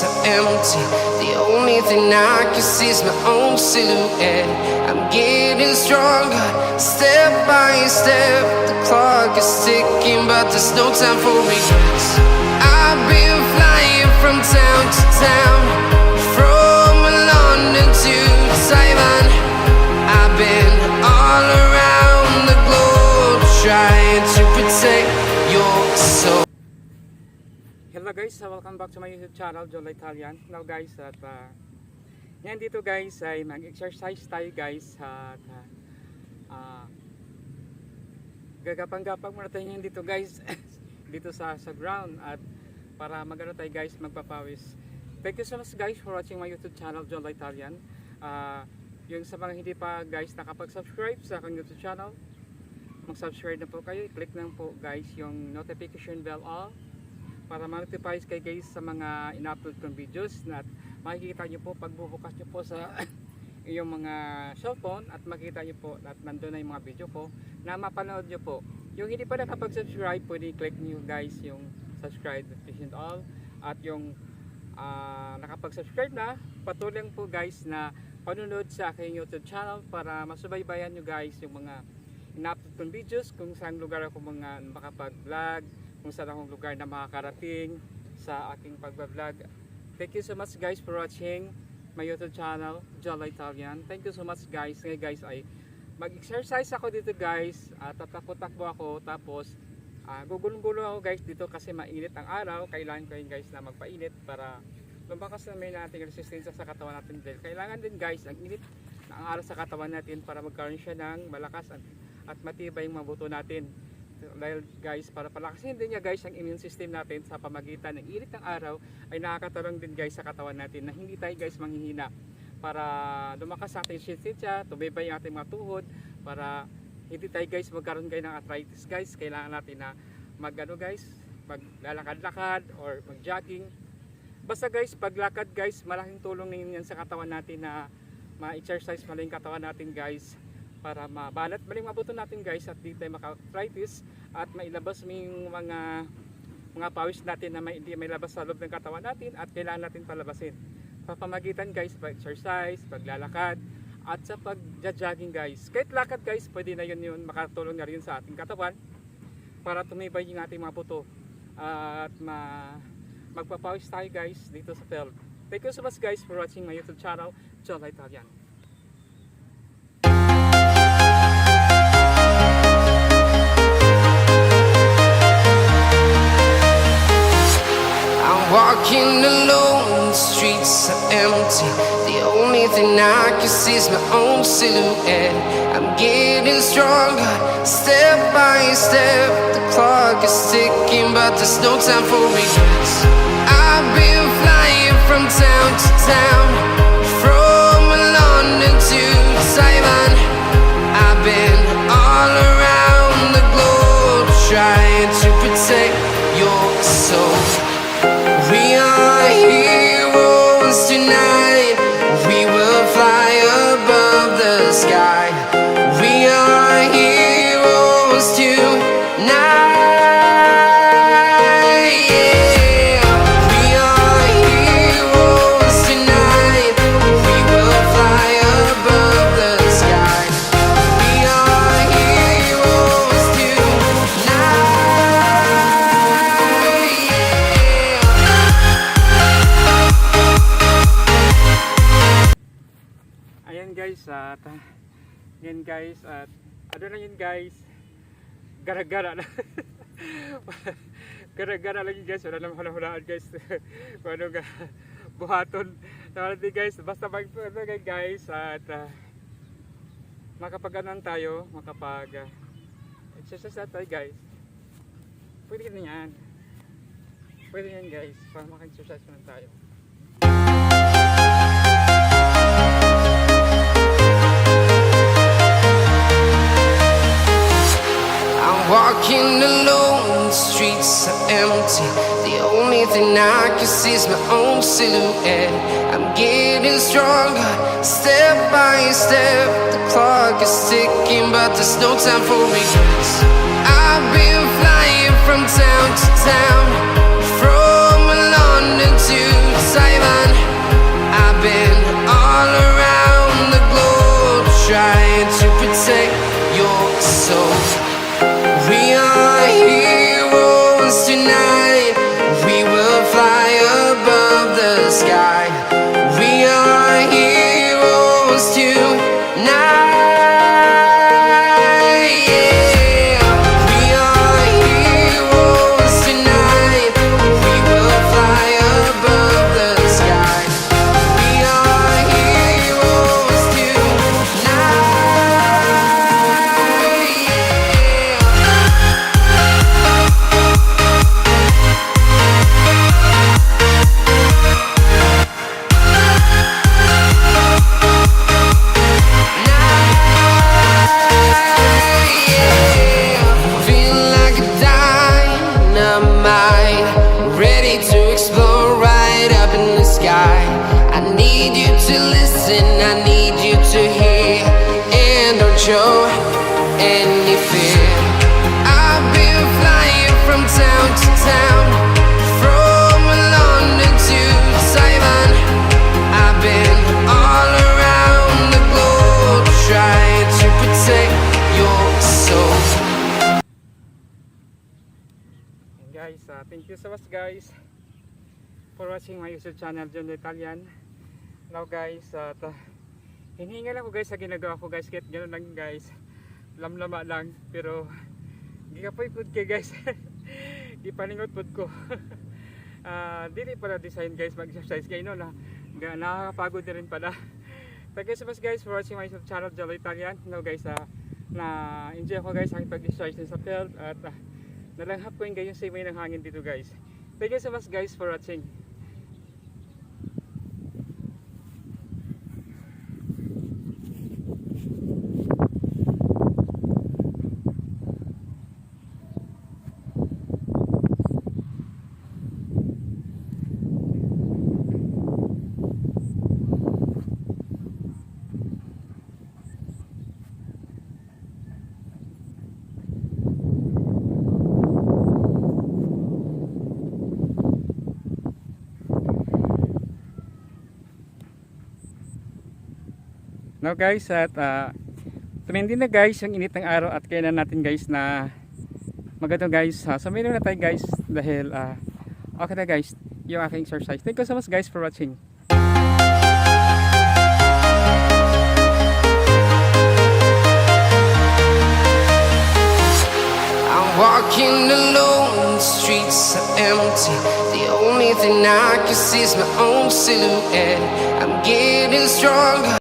streets are empty. The only thing I can see is my own silhouette. I'm getting stronger, step by step. The clock is ticking, but there's no time for regrets. I've been flying from town to town, from London to Taiwan. I've been all around the globe, trying to protect your soul. Hello guys, welcome back to my YouTube channel, Jolo Italian. Now guys, at yan dito guys ay mag-exercise tayo guys at gagapang-gapang muna tayo yan dito guys dito sa ground at para magano tayo guys, magpapawis. Thank you so much guys for watching my YouTube channel, Jolo Italian. Yung sa mga hindi pa guys nakapag-subscribe sa aking YouTube channel, mag-subscribe na po kayo, click lang po guys yung notification bell all para ma-notify kayo guys sa mga in-upload kong videos at makikita nyo po pagbubukas nyo po sa iyong mga cellphone at makita nyo po at nandun na yung mga video ko na mapanood nyo po. Yung hindi pa nakapag-subscribe, pwede click nyo guys yung subscribe notification all at yung nakapag-subscribe na, patuloy po guys na panunod sa aking YouTube channel para masubaybayan nyo guys yung mga in-upload kong videos, kung saan lugar ako mga makapag-vlog, kung saan akong lugar na makakarating sa aking pagbablog. Thank you so much guys for watching my YouTube channel, Jolo Italian. Thank you so much guys. Ngayon guys ay mag-exercise ako dito guys at tatakbo-takbo ako, tapos gugulong-gulong ako guys dito kasi mainit ang araw. Kailangan ko yun guys na magpainit para lumakas na may nating resistensya sa katawan natin dahil kailangan din guys ang init na ang araw sa katawan natin para magkaroon siya ng malakas at matibay yung mabuto natin. Dahil guys, para palakasin din niya guys ang immune system natin sa pamagitan ng init ng araw ay nakakatulong din guys sa katawan natin na hindi tayo guys manghihina para lumakas ang ating resistensya, tumibay ang ating mga tuhod para hindi tayo guys magkaroon kayo ng arthritis guys. Kailangan natin na maglalakad-lakad or mag-jogging. Basta guys, paglakad guys, malaking tulong din yan sa katawan natin na ma-exercise maling katawan natin guys para mabalat maling mabuto natin guys at di tayo maka-arthritis at mailabas mo yung mga pawis natin na hindi may labas sa loob ng katawan natin at kailangan natin palabasin. Papamagitan guys, pag-exercise, paglalakad at sa pag-jogging guys. Kahit lakad guys, pwede na yun makatulong na rin sa ating katawan para tumibay yung ating mga buto at magpapawis tayo guys dito sa field. Thank you so much guys for watching my YouTube channel, Jolo Italian. Walking alone, the streets are empty. The only thing I can see is my own silhouette. I'm getting stronger, step by step. The clock is ticking, but there's no time for regrets. I've been flying from town to town, from London to Taiwan. I've been all around the globe, trying to protect your soul. We are heroes tonight. We will fly above the sky. We are heroes tonight. Yeah. We are heroes tonight. We will fly above the sky. We are heroes tonight. Ayan guys at yan guys at ano na yun guys, gara-gara na gara-gara lang yun guys, wala naman hula-hulaan guys kung ano buhaton naman natin guys, basta guys at makapag-anan tayo, exercise tayo guys, pwede yan guys para maka-exercise na tayo. Walking alone, the streets are empty. The only thing I can see is my own silhouette. I'm getting stronger, step by step. The clock is ticking, but there's no time for regrets. I've been flying from town to town, from London to Taiwan. night. Yeah, we are heroes tonight. We will fly above the sky. We are heroes tonight. Feel like a dynamite, ready to explode right up in the sky. I need you to listen, I need you to hear, and don't show any fear. I've been flying from town to town, from London to Taiwan. I've been all around the globe trying to protect your soul. And guys, thank you so much guys for watching my YouTube channel, John the Italian. Now guys, hinihingal ako guys sa ginagawa ko guys, kahit gano'n lang guys, lamlama lang, pero gigapoy pod kay guys. Gipalingot pod ko. Dili pala design guys mag-exercise kayo no, nakakapagod na rin pala. Thank you so much guys for watching my YouTube channel, John the Italian. Now guys, na enjoy ako guys ang pag-exercise sa field, at nalanghap ko yung ganyan sa may ng hangin dito guys. Thank you so much guys for watching. Now guys, at tumindi na guys yung init ng araw, at kailan natin guys na maganda guys, sumilaw na tayo guys dahil okay na guys yung aking exercise. Thank you so much guys for watching. I'm walking alone, the streets are empty. The only thing I can see is my own silhouette. I'm getting stronger.